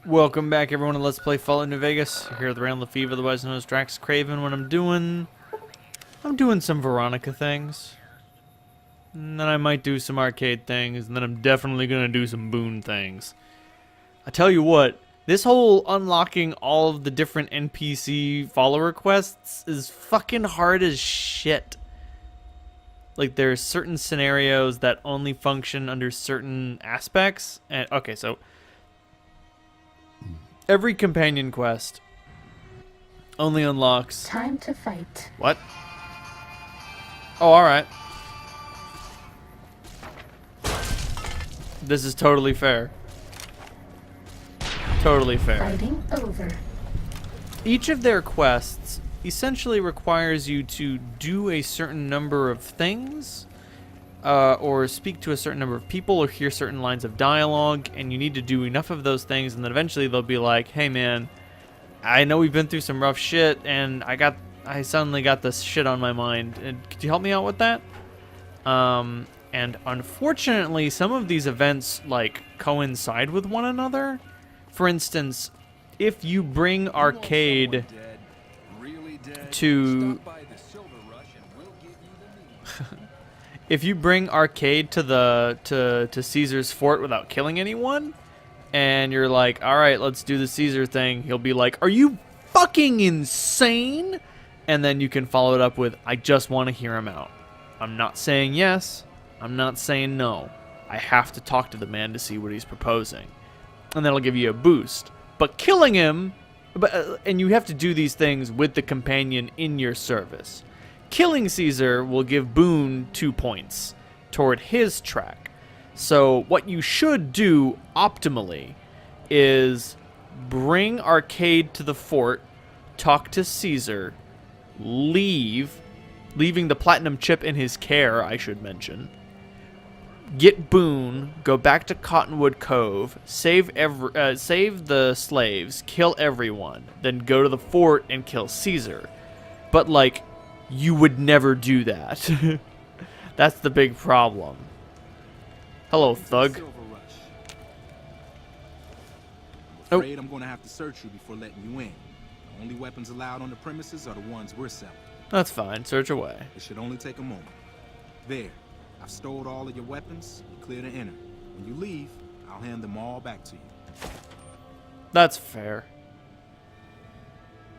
Welcome back, everyone, to Let's Play Fallout New Vegas. You're here with Randall Lefevre, otherwise known as DraxxKraven. What I'm doing some Veronica things. And then I might do some arcade things, and then I'm definitely gonna do some Boone things. I tell you what, this whole unlocking all of the different NPC follower quests is fucking hard as shit. Like, there's certain scenarios that only function under certain aspects. And okay, so every companion quest only unlocks... Time to fight. What? Oh, alright. This is totally fair. Totally fair. Fighting over. Each of their quests essentially requires you to do a certain number of things, or speak to a certain number of people, or hear certain lines of dialogue, and you need to do enough of those things, and then eventually they'll be like, hey man, I know we've been through some rough shit, and I suddenly got this shit on my mind, and could you help me out with that? And unfortunately, some of these events, like, coincide with one another. For instance, if you bring Arcade to... if you bring Arcade to Caesar's fort without killing anyone, and you're like, alright, let's do the Caesar thing, he'll be like, are you fucking insane? And then you can follow it up with, I just want to hear him out. I'm not saying yes, I'm not saying no. I have to talk to the man to see what he's proposing. And that'll give you a boost. But killing him, and you have to do these things with the companion in your service. Killing Caesar will give Boone 2 points toward his track. So what you should do optimally is bring Arcade to the fort, talk to Caesar, leaving the platinum chip in his care, I should mention. Get Boone, go back to Cottonwood Cove, save the slaves, kill everyone, then go to the fort and kill Caesar. But, like, you would never do that. That's the big problem. Hello, thug. I'm afraid I'm going to have to search you before letting you in. The only weapons allowed on the premises are the ones we're selling. That's fine. Search away. It should only take a moment. There. I've stored all of your weapons. You're clear to enter. When you leave, I'll hand them all back to you. That's fair.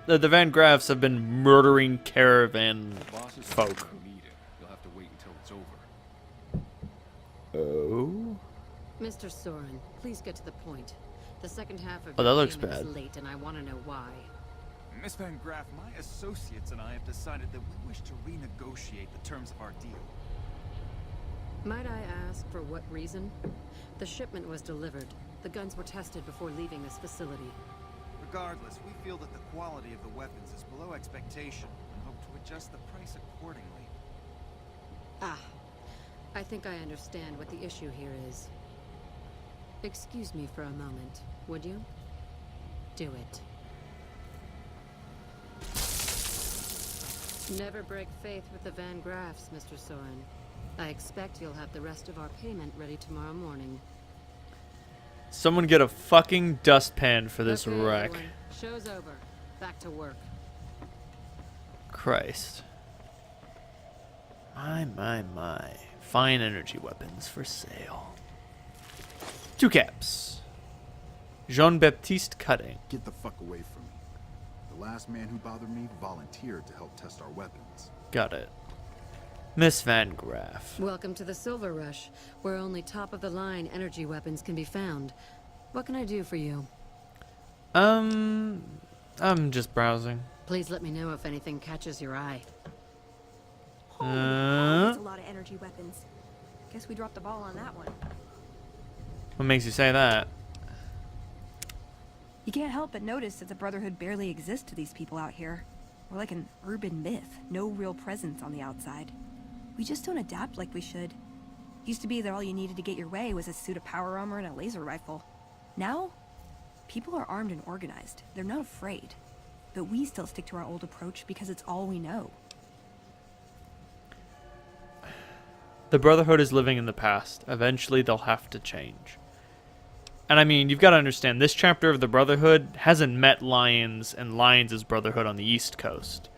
The Van Graffs have been murdering caravan folk. You'll have to wait until it's over. Oh? Mr. Soren, please get to the point. The second half of Oh, that looks bad. is late, and I want to know why. Miss Van Graff, my associates and I have decided that we wish to renegotiate the terms of our deal. Might I ask for what reason? The shipment was delivered. The guns were tested before leaving this facility. Regardless, we feel that the quality of the weapons is below expectation and hope to adjust the price accordingly. Ah, I think I understand what the issue here is. Excuse me for a moment, would you? Do it. Never break faith with the Van Graffs, Mr. Soren. I expect you'll have the rest of our payment ready tomorrow morning. Someone get a fucking dustpan for this Okay, wreck. everyone. Show's over. Back to work. Christ. My. Fine energy weapons for sale. 2 caps. Jean-Baptiste Cutting. Get the fuck away from me. The last man who bothered me volunteered to help test our weapons. Got it. Miss Van Graff. Welcome to the Silver Rush, where only top-of-the-line energy weapons can be found. What can I do for you? I'm just browsing. Please let me know if anything catches your eye. Holy hell, that's a lot of energy weapons. Guess we dropped the ball on that one. What makes you say that? You can't help but notice that the Brotherhood barely exists to these people out here. We're like an urban myth, no real presence on the outside. We just don't adapt like we should. Used to be that all you needed to get your way was a suit of power armor and a laser rifle. Now, people are armed and organized. They're not afraid. But we still stick to our old approach because it's all we know. The Brotherhood is living in the past. Eventually, they'll have to change. And I mean, you've got to understand, this chapter of the Brotherhood hasn't met Lions and Lions' Brotherhood on the East Coast.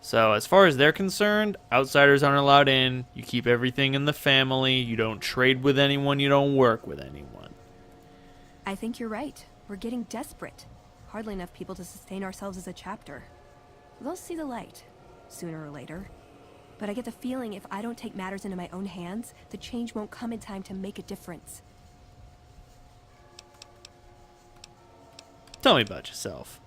So as far as they're concerned, outsiders aren't allowed in. You keep everything in the family. You don't trade with anyone. You don't work with anyone. I think you're right. We're getting desperate. Hardly enough people to sustain ourselves as a chapter. They'll see the light, sooner or later. But I get the feeling if I don't take matters into my own hands, the change won't come in time to make a difference. Tell me about yourself.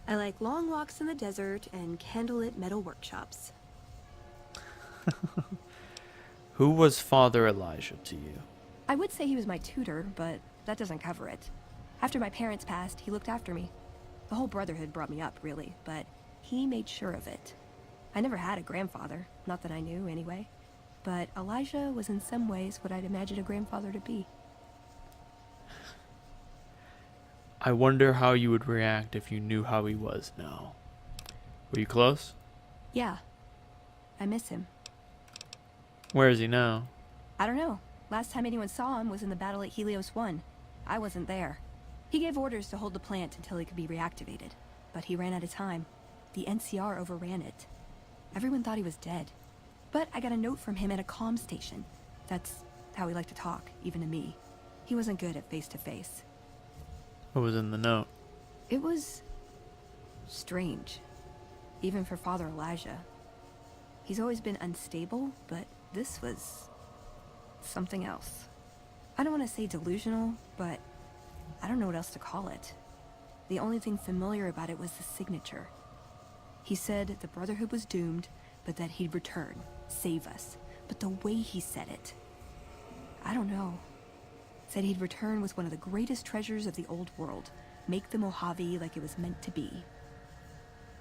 I like long walks in the desert and candlelit metal workshops. Who was Father Elijah to you? I would say he was my tutor, but that doesn't cover it. After my parents passed, he looked after me. The whole Brotherhood brought me up, really, but he made sure of it. I never had a grandfather, not that I knew, anyway. But Elijah was in some ways what I'd imagine a grandfather to be. I wonder how you would react if you knew how he was now. Were you close? Yeah. I miss him. Where is he now? I don't know. Last time anyone saw him was in the battle at Helios 1. I wasn't there. He gave orders to hold the plant until it could be reactivated. But he ran out of time. The NCR overran it. Everyone thought he was dead. But I got a note from him at a comm station. That's how he liked to talk, even to me. He wasn't good at face-to-face. What was in the note? It was strange, even for Father Elijah. He's always been unstable, but this was something else. I don't want to say delusional, but I don't know what else to call it. The only thing familiar about it was the signature. He said the Brotherhood was doomed, but that he'd return, save us. But the way he said it, I don't know. Said he'd return with one of the greatest treasures of the old world, make the Mojave like it was meant to be.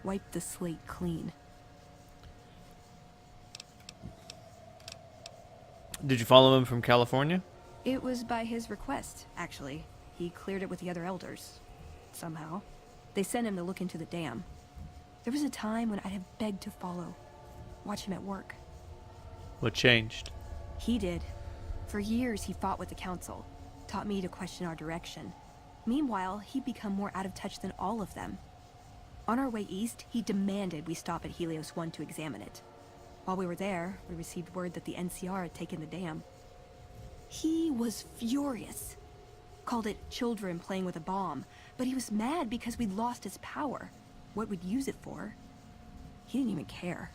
Wipe the slate clean. Did you follow him from California? It was by his request, actually. He cleared it with the other elders. Somehow. They sent him to look into the dam. There was a time when I'd have begged to follow. Watch him at work. What changed? He did. For years, he fought with the council. Taught me to question our direction. Meanwhile, he'd become more out of touch than all of them. On our way east, he demanded we stop at Helios 1 to examine it. While we were there, we received word that the NCR had taken the dam. He was furious. Called it children playing with a bomb, but he was mad because we'd lost its power. What we'd use it for. He didn't even care.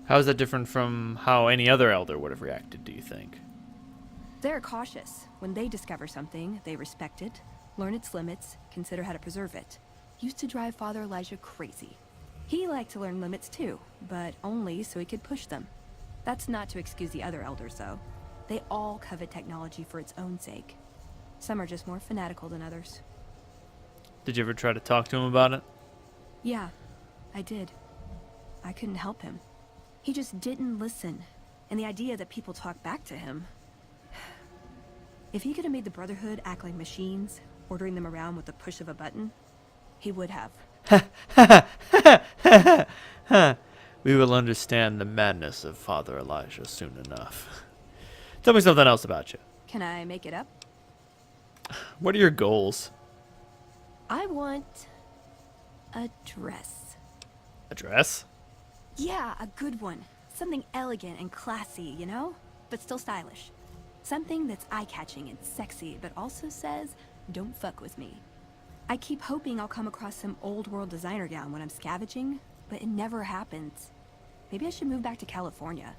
How is that different from how any other elder would have reacted, do you think? They're cautious. When they discover something, they respect it, learn its limits, consider how to preserve it. Used to drive Father Elijah crazy. He liked to learn limits too, but only so he could push them. That's not to excuse the other elders, though. They all covet technology for its own sake. Some are just more fanatical than others. Did you ever try to talk to him about it? Yeah, I did. I couldn't help him. He just didn't listen. And the idea that people talk back to him... If he could have made the Brotherhood act like machines, ordering them around with the push of a button, he would have. We will understand the madness of Father Elijah soon enough. Tell me something else about you. Can I make it up? What are your goals? I want... a dress. A dress? Yeah, a good one. Something elegant and classy, you know? But still stylish. Something that's eye-catching and sexy, but also says, don't fuck with me. I keep hoping I'll come across some old-world designer gown when I'm scavenging, but it never happens. Maybe I should move back to California.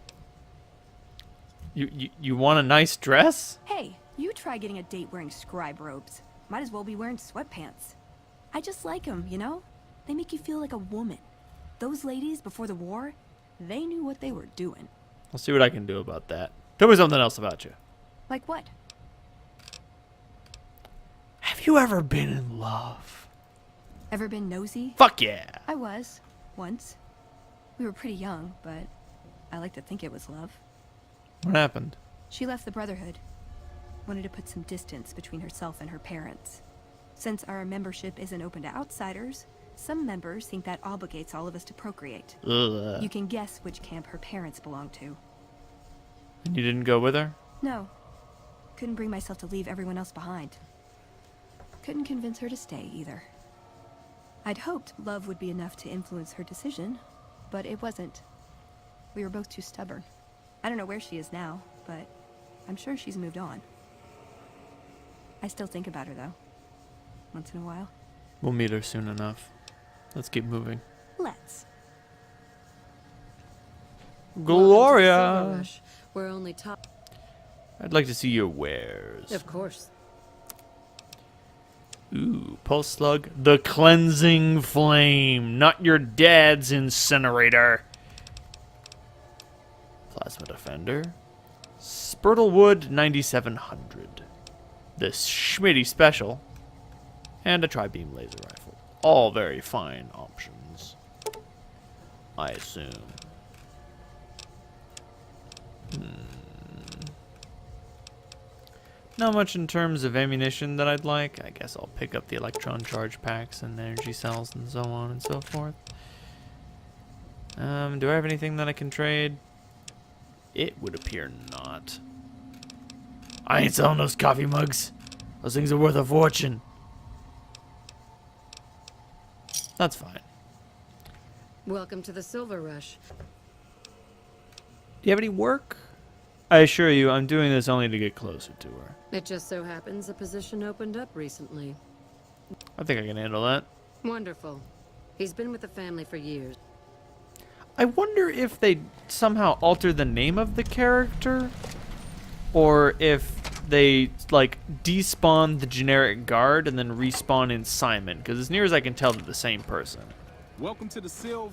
You want a nice dress? Hey, you try getting a date wearing scribe robes. Might as well be wearing sweatpants. I just like them, you know? They make you feel like a woman. Those ladies, before the war, they knew what they were doing. I'll see what I can do about that. Tell me something else about you. Like what? Have you ever been in love? Ever been nosy? Fuck yeah. I was. Once. We were pretty young, but I like to think it was love. What happened? She left the Brotherhood. Wanted to put some distance between herself and her parents. Since our membership isn't open to outsiders, some members think that obligates all of us to procreate. Ugh. You can guess which camp her parents belong to. And you didn't go with her? No. Couldn't bring myself to leave everyone else behind. Couldn't convince her to stay, either. I'd hoped love would be enough to influence her decision, but it wasn't. We were both too stubborn. I don't know where she is now, but I'm sure she's moved on. I still think about her, though. Once in a while. We'll meet her soon enough. Let's keep moving. Let's. Welcome to the Silver Gloria! Rush. We're only top. I'd like to see your wares. Of course. Ooh, pulse slug. The cleansing flame, not your dad's incinerator. Plasma defender. Spurtlewood 9700. This Schmitty special. And a tri-beam laser rifle. All very fine options, I assume. Not much in terms of ammunition that I'd like. I guess I'll pick up the electron charge packs and energy cells and so on and so forth. Do I have anything that I can trade? It would appear not. I ain't selling those coffee mugs. Those things are worth a fortune. That's fine. Welcome to the Silver Rush. Do you have any work? I assure you, I'm doing this only to get closer to her. It just so happens a position opened up recently. I think I can handle that. Wonderful. He's been with the family for years. I wonder if they somehow alter the name of the character, or if they like despawn the generic guard and then respawn in Simon, because as near as I can tell, they're the same person. Welcome to the Sylv.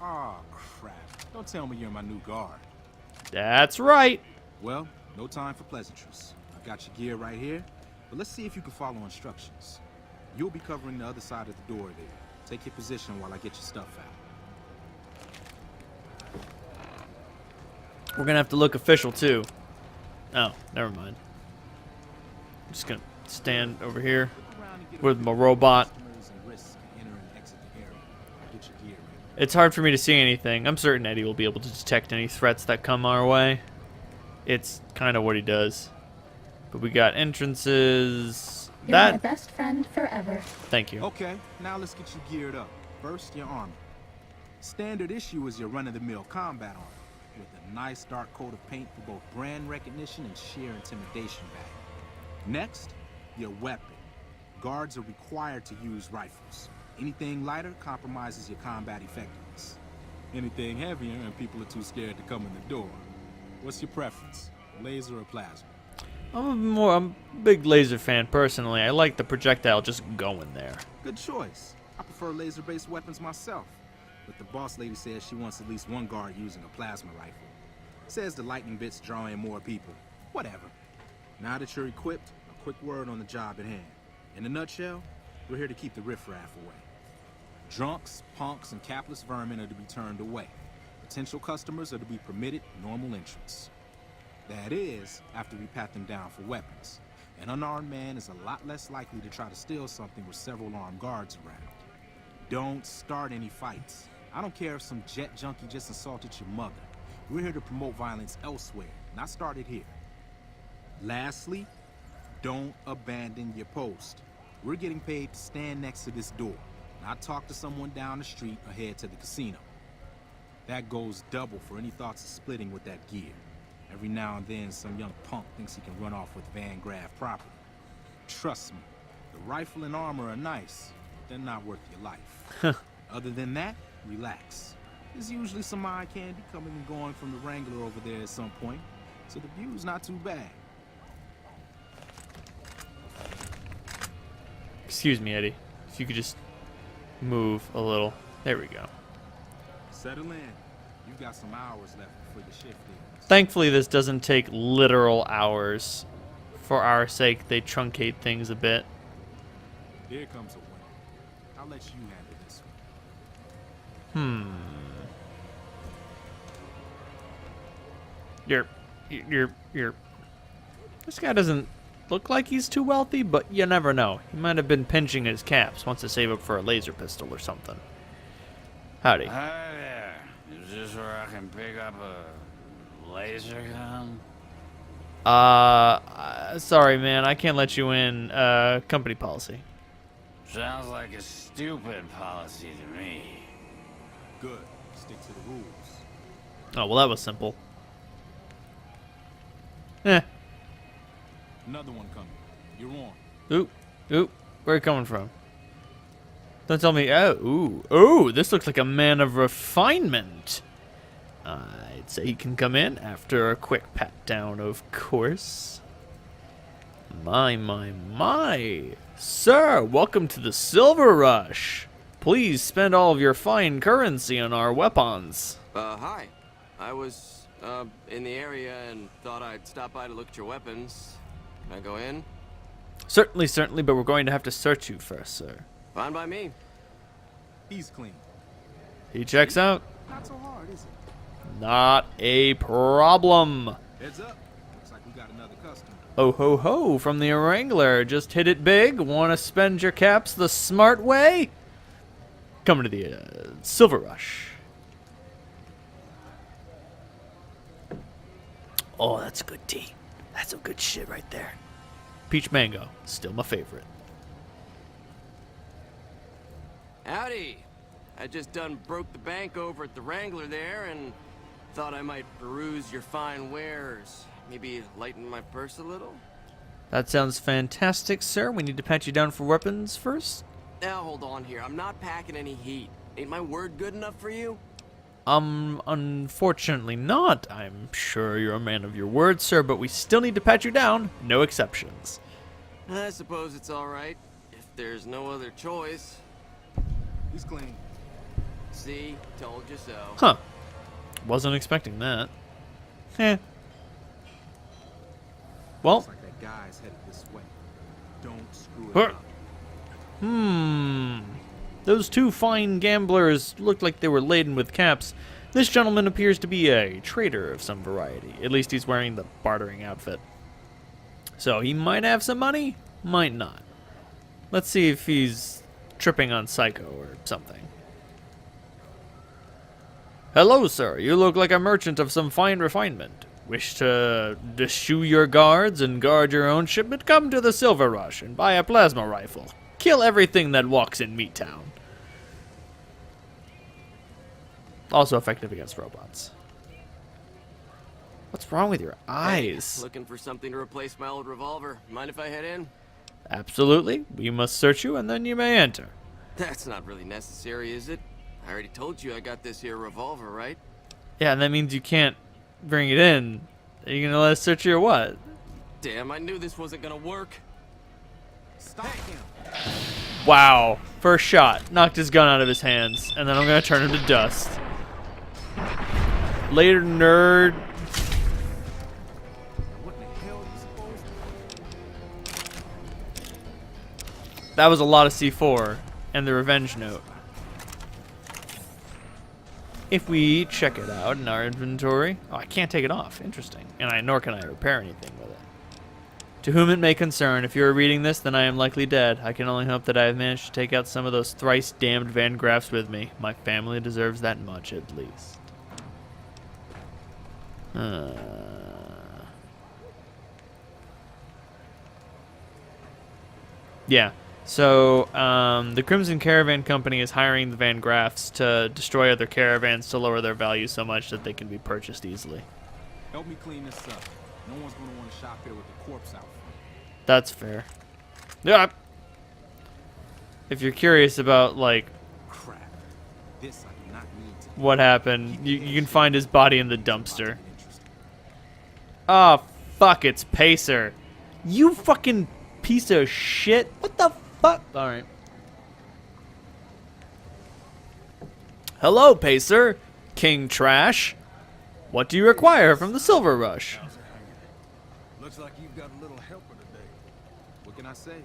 Ah, crap. Don't tell me you're my new guard. That's right. Well, no time for pleasantries. I've got your gear right here, but let's see if you can follow instructions. You'll be covering the other side of the door there. Take your position while I get your stuff out. We're gonna have to look official too. Oh, never mind. I'm just gonna stand over here with my robot. It's hard for me to see anything. I'm certain Eddie will be able to detect any threats that come our way. It's kind of what he does. But we got entrances. You're my best friend forever. Thank you. Okay, now let's get you geared up. First, your armor. Standard issue is your run-of-the-mill combat armor, with a nice dark coat of paint for both brand recognition and sheer intimidation value. Next, your weapon. Guards are required to use rifles. Anything lighter compromises your combat effectiveness. Anything heavier and people are too scared to come in the door. What's your preference, laser or plasma? I'm a big laser fan personally. I like the projectile just going there. Good choice. I prefer laser-based weapons myself, but the boss lady says she wants at least one guard using a plasma rifle. Says the lightning bits draw in more people. Whatever. Now that you're equipped, a quick word on the job at hand. In a nutshell, we're here to keep the riffraff away. Drunks, punks, and capless vermin are to be turned away. Potential customers are to be permitted normal entrance. That is, after we pat them down for weapons. An unarmed man is a lot less likely to try to steal something with several armed guards around. Don't start any fights. I don't care if some jet junkie just assaulted your mother. We're here to promote violence elsewhere, not start it here. Lastly, don't abandon your post. We're getting paid to stand next to this door, not talk to someone down the street or head to the casino. That goes double for any thoughts of splitting with that gear. Every now and then, some young punk thinks he can run off with Van Graff property. Trust me, the rifle and armor are nice, but they're not worth your life. Other than that, relax. There's usually some eye candy coming and going from the Wrangler over there at some point, so the view's not too bad. Excuse me, Eddie. If you could just move a little. There we go. Settle in. You've got some hours left before your shift ends. Thankfully, this doesn't take literal hours. For our sake, they truncate things a bit. Here comes a winner. I'll let you handle this one. You're. This guy doesn't look like he's too wealthy, but you never know. He might have been pinching his caps, wants to save up for a laser pistol or something. Howdy. Hi there. Is this where I can pick up a laser gun? Sorry, man. I can't let you in. Company policy. Sounds like a stupid policy to me. Good. Stick to the rules. Oh, well, that was simple. Eh. Another one coming. You're on. Oop. Oop. Where are you coming from? Don't tell me. Oh, ooh. Ooh, this looks like a man of refinement. I'd say he can come in after a quick pat down, of course. My. Sir, welcome to the Silver Rush. Please spend all of your fine currency on our weapons. Hi. I was, in the area and thought I'd stop by to look at your weapons. Can I go in? Certainly, but we're going to have to search you first, sir. Fine by me. He's clean. He checks out. Not so hard, is it? Not a problem. Heads up. Looks like we got another customer. Oh ho ho from the Wrangler. Just hit it big. Want to spend your caps the smart way? Coming to the Silver Rush. Oh, that's good tea. That's some good shit right there. Peach mango, still my favorite. Howdy. I just done broke the bank over at the Wrangler there and thought I might peruse your fine wares. Maybe lighten my purse a little? That sounds fantastic, sir. We need to pat you down for weapons first. Now hold on here. I'm not packing any heat. Ain't my word good enough for you? Unfortunately not. I'm sure you're a man of your word, sir, but we still need to pat you down. No exceptions. I suppose it's alright. If there's no other choice. He's clean. See? Told you so. Huh. Wasn't expecting that. Heh. Well. Looks like that guy's headed this way. Don't screw it Huh. up. Those two fine gamblers looked like they were laden with caps. This gentleman appears to be a trader of some variety. At least he's wearing the bartering outfit. So he might have some money, might not. Let's see if he's tripping on Psycho or something. Hello, sir. You look like a merchant of some fine refinement. Wish to eschew your guards and guard your own shipment? Come to the Silver Rush and buy a plasma rifle. Kill everything that walks in Meat Town. Also effective against robots. What's wrong with your eyes? Hey, looking for something to replace my old revolver. Mind if I head in? Absolutely. We must search you and then you may enter. That's not really necessary, is it? I already told you I got this here revolver, right? Yeah, and that means you can't bring it in. Are you gonna let us search you or what? Damn, I knew this wasn't gonna work. Stop him. Wow. First shot. Knocked his gun out of his hands. And then I'm gonna turn him to dust. Later, nerd. What the hell are you supposed to? That was a lot of C4. And the revenge note. If we check it out in our inventory... Oh, I can't take it off. Interesting. And nor can I repair anything with it. To whom it may concern, if you are reading this, then I am likely dead. I can only hope that I have managed to take out some of those thrice damned Van Graffs with me. My family deserves that much, at least. Yeah. So, the Crimson Caravan Company is hiring the Van Graffs to destroy other caravans to lower their value so much that they can be purchased easily. Help me clean this up. No one's gonna want to shop here with the corpse out front. That's fair. Yeah. If you're curious about, like, Crap. This I do not need to. what happened, you can find his body in the dumpster. Oh, fuck, it's Pacer. You fucking piece of shit. What the fuck? Alright. Hello, Pacer. King Trash. What do you require from the Silver Rush? Looks like you've got a little helper today. What can I say?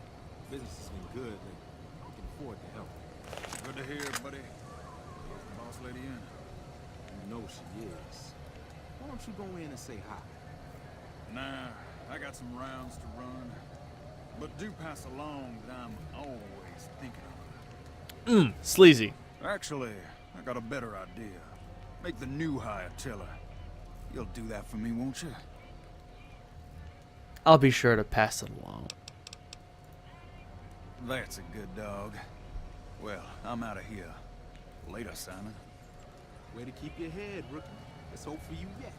Business has been good. We can afford to help. Good to hear, buddy. Is the boss lady in? You know she is. Why don't you go in and say hi? Nah, I got some rounds to run. But do pass along that I'm always thinking of her. Sleazy. Actually, I got a better idea. Make the new hire tell her. You'll do that for me, won't you? I'll be sure to pass it along. That's a good dog. Well, I'm out of here. Later, Simon. Way to keep your head, rookie. Let's hope for you yet.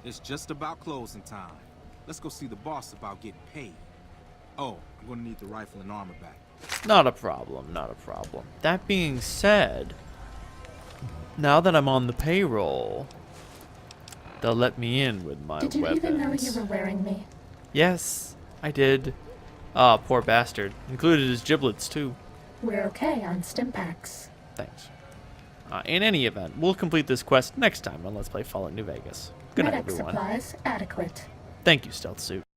It's just about closing time. Let's go see the boss about getting paid. Oh, I'm gonna need the rifle and armor back. Not a problem, not a problem. That being said, now that I'm on the payroll, they'll let me in with my Did you weapons. even know you were wearing me? Yes, I did. Ah, poor bastard. Included his giblets, too. We're okay on Stimpaks. Thanks. In any event, we'll complete this quest next time on Let's Play Fallout New Vegas. Good night, Medic everyone. supplies adequate. Thank you, Stealth Suit.